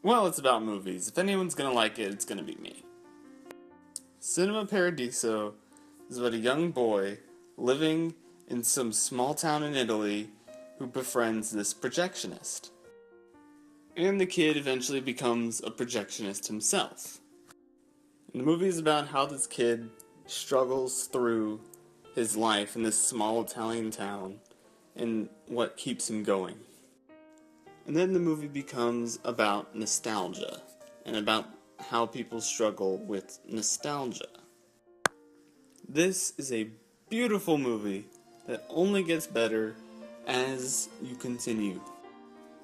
Well, it's about movies. If anyone's gonna like it, it's gonna be me. Cinema Paradiso is about a young boy living in some small town in Italy who befriends this projectionist. And the kid eventually becomes a projectionist himself. And the movie is about how this kid struggles through his life in this small Italian town and what keeps him going. And then the movie becomes about nostalgia and about how people struggle with nostalgia. This is a beautiful movie that only gets better as you continue.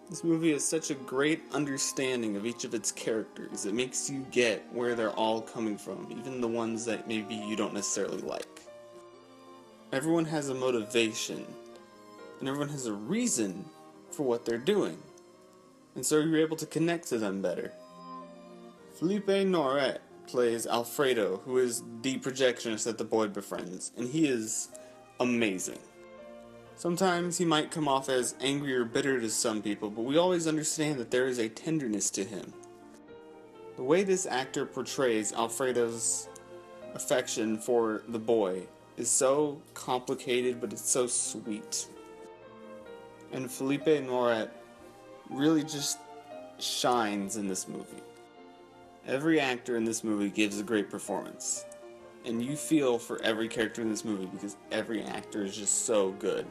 This movie has such a great understanding of each of its characters. It makes you get where they're all coming from, even the ones that maybe you don't necessarily like. Everyone has a motivation, and everyone has a reason for what they're doing. And so you're able to connect to them better. Phillipe Noiret plays Alfredo, who is the projectionist that the boy befriends, and he is amazing. Sometimes he might come off as angry or bitter to some people, but we always understand that there is a tenderness to him. The way this actor portrays Alfredo's affection for the boy is so complicated, but it's so sweet. And Phillipe Noiret really just shines in this movie. Every actor in this movie gives a great performance. And you feel for every character in this movie because every actor is just so good.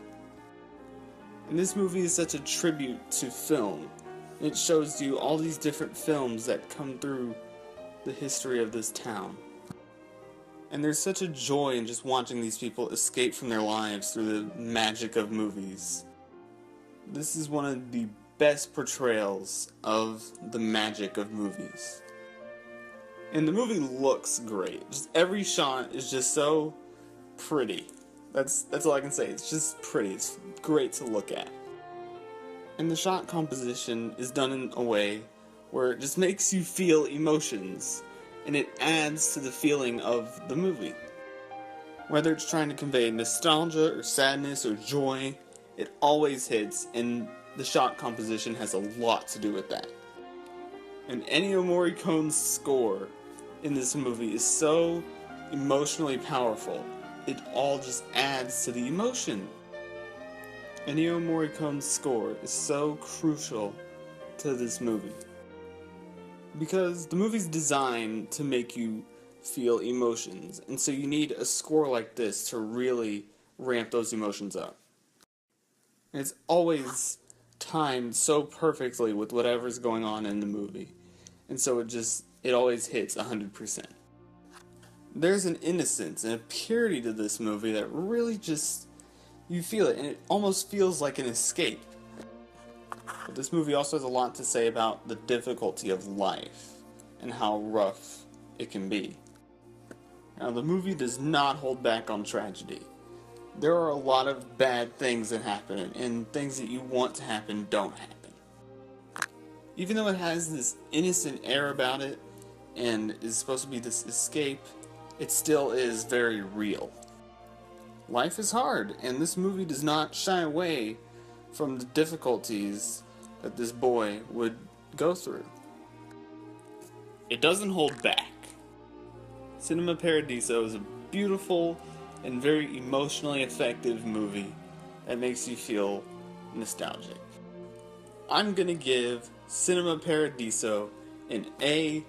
And this movie is such a tribute to film. It shows you all these different films that come through the history of this town. And there's such a joy in just watching these people escape from their lives through the magic of movies. This is one of the best portrayals of the magic of movies. And the movie looks great. Just every shot is just so pretty. That's all I can say. It's just pretty. It's great to look at. And the shot composition is done in a way where it just makes you feel emotions, and it adds to the feeling of the movie. Whether it's trying to convey nostalgia or sadness or joy, it always hits, and the shot composition has a lot to do with that. And Ennio Morricone's score in this movie is so emotionally powerful. It all just adds to the emotion. Ennio Morricone's score is so crucial to this movie. Because the movie's designed to make you feel emotions, and so you need a score like this to really ramp those emotions up. And it's always timed so perfectly with whatever's going on in the movie. And so it always hits 100%. There's an innocence and a purity to this movie that really just, you feel it, and it almost feels like an escape. But this movie also has a lot to say about the difficulty of life and how rough it can be. Now, the movie does not hold back on tragedy. There are a lot of bad things that happen, and things that you want to happen don't happen. Even though it has this innocent air about it, and is supposed to be this escape, it still is very real. Life is hard, and this movie does not shy away from the difficulties that this boy would go through. It doesn't hold back. Cinema Paradiso is a beautiful and very emotionally effective movie that makes you feel nostalgic. I'm gonna give Cinema Paradiso an A+.